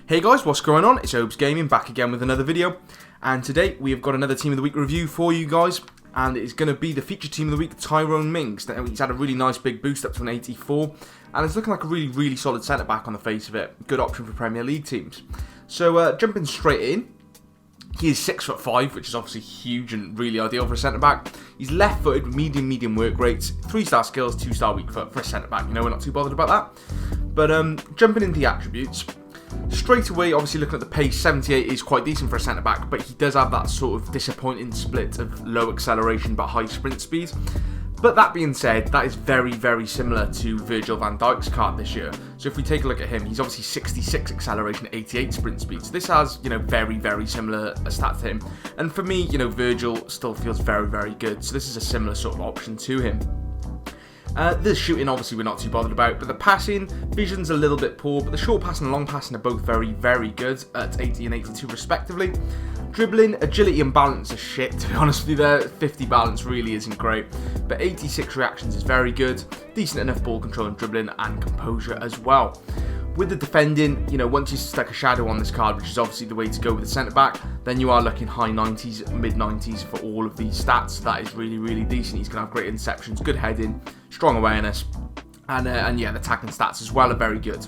Hey guys, what's going on? It's Obezgaming back again with another video, and today we have got another Team of the Week review for you guys, and it's going to be the featured Team of the Week, Tyrone Mings. He's had a really nice big boost up to an 84, and it's looking like a really solid centre-back on the face of it. Good option for Premier League teams. So jumping straight in, he is 6'5", which is obviously huge and really ideal for a centre-back. He's left-footed with medium work rates, 3-star skills, 2-star weak foot for a centre-back. You know, we're not too bothered about that. But jumping into the attributes, straight away, obviously looking at the pace, 78 is quite decent for a centre-back, but he does have that sort of disappointing split of low acceleration but high sprint speed. But that being said, that is very similar to Virgil van Dijk's card this year. So if we take a look at him, he's obviously 66 acceleration, 88 sprint speed. So this has, you know, very similar stats to him. And for me, you know, Virgil still feels very good. So this is a similar sort of option to him. The shooting, obviously, we're not too bothered about, but the passing, vision's a little bit poor, but the short passing and long passing are both very good at 80 and 82 respectively. Dribbling, agility and balance are shit, to be honest with you there. 50 balance really isn't great, but 86 reactions is very good. Decent enough ball control and dribbling and composure as well. With the defending, you know, once you stuck a shadow on this card, which is obviously the way to go with the centre-back, then you are looking high 90s, mid 90s for all of these stats. That is really decent. He's going to have great interceptions, good heading, strong awareness, and yeah, the attacking stats as well are very good.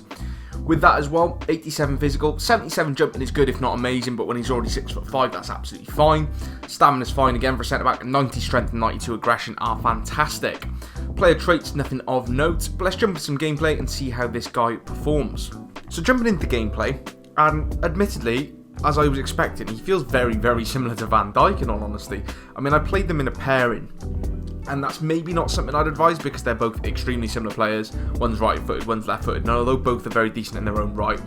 With that as well, 87 physical, 77 jumping is good if not amazing, but when he's already 6'5", that's absolutely fine. Stamina's fine again for a centre-back, 90 strength and 92 aggression are fantastic. Player traits, nothing of note, but let's jump into some gameplay and see how this guy performs. So jumping into gameplay, and admittedly, as I was expecting, he feels very similar to Van Dijk in all honesty. I mean, I played them in a pairing, and that's maybe not something I'd advise because they're both extremely similar players. One's right-footed, one's left-footed, and although both are very decent in their own right,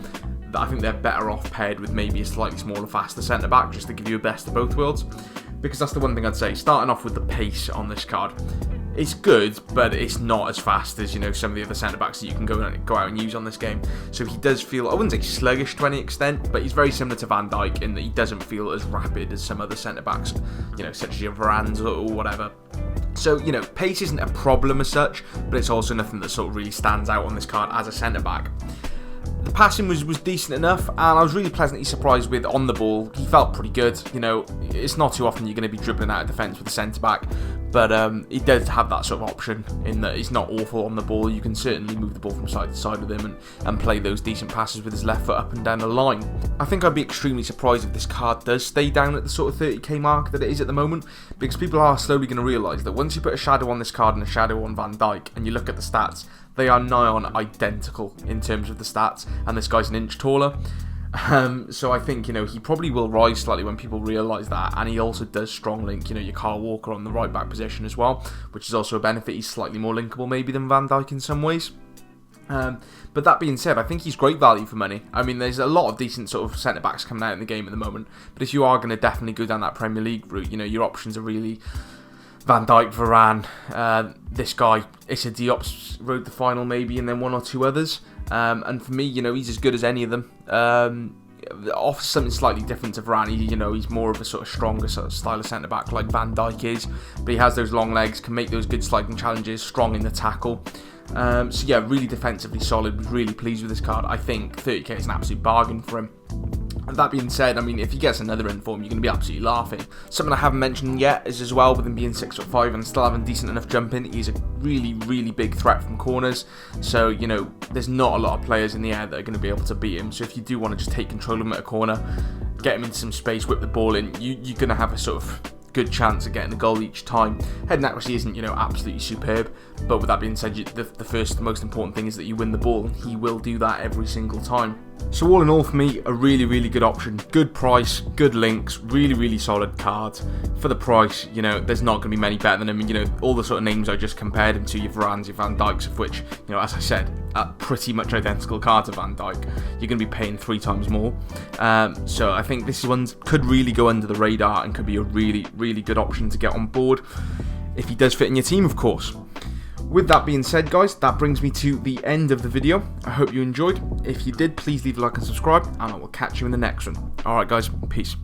I think they're better off paired with maybe a slightly smaller, faster centre-back, just to give you a best of both worlds. Because that's the one thing I'd say, starting off with the pace on this card. It's good, but it's not as fast as, you know, some of the other centre-backs that you can go out and use on this game. So he does feel, I wouldn't say sluggish to any extent, but he's very similar to Van Dijk in that he doesn't feel as rapid as some other centre-backs, you know, such as your Varanes or whatever. So, you know, pace isn't a problem as such, but it's also nothing that sort of really stands out on this card as a centre-back. The passing was decent enough, and I was really pleasantly surprised with on the ball. He felt pretty good. You know, it's not too often you're going to be dribbling out of defence with a centre-back, but he does have that sort of option in that he's not awful on the ball. You can certainly move the ball from side to side with him and play those decent passes with his left foot up and down the line. I think I'd be extremely surprised if this card does stay down at the sort of 30k mark that it is at the moment, because people are slowly going to realise that once you put a shadow on this card and a shadow on Van Dijk, and you look at the stats, they are nigh on identical in terms of the stats, and this guy's an inch taller. So I think, you know, he probably will rise slightly when people realise that, and he also does strong link, you know, your Kyle Walker on the right back position as well, which is also a benefit. He's slightly more linkable maybe than Van Dijk in some ways. But that being said, I think he's great value for money. I mean, there's a lot of decent sort of centre-backs coming out in the game at the moment, but if you are going to definitely go down that Premier League route, you know, your options are really Van Dijk, Varane, this guy, Issa Diop's rode the final maybe, and then one or two others. And for me, you know, he's as good as any of them. Offers something slightly different to Varane. You know, he's more of a sort of stronger sort of style of centre-back like Van Dijk is, but he has those long legs, can make those good sliding challenges, strong in the tackle. So yeah, really defensively solid. Really pleased with this card. I think 30k is an absolute bargain for him. And that being said, I mean, if he gets another inform, you're going to be absolutely laughing. Something I haven't mentioned yet is as well, with him being 6'5" and still having decent enough jumping, he's a really big threat from corners. So, you know, there's not a lot of players in the air that are going to be able to beat him. So if you do want to just take control of him at a corner, get him into some space, whip the ball in, you're going to have a sort of good chance of getting a goal each time. Heading accuracy isn't, you know, absolutely superb, but with that being said, the most important thing is that you win the ball, and he will do that every single time. So all in all, for me, a really good option. Good price, good links, really solid card. For the price, you know, there's not going to be many better than him. You know, all the sort of names I just compared him to, your Varanes, your Van Dijks, of which, you know, as I said, pretty much identical card to Van Dijk. You're going to be paying 3 times more. So I think this one could really go under the radar and could be a really good option to get on board, if he does fit in your team, of course. With that being said, guys, that brings me to the end of the video. I hope you enjoyed. If you did, please leave a like and subscribe, and I will catch you in the next one. Alright guys, peace.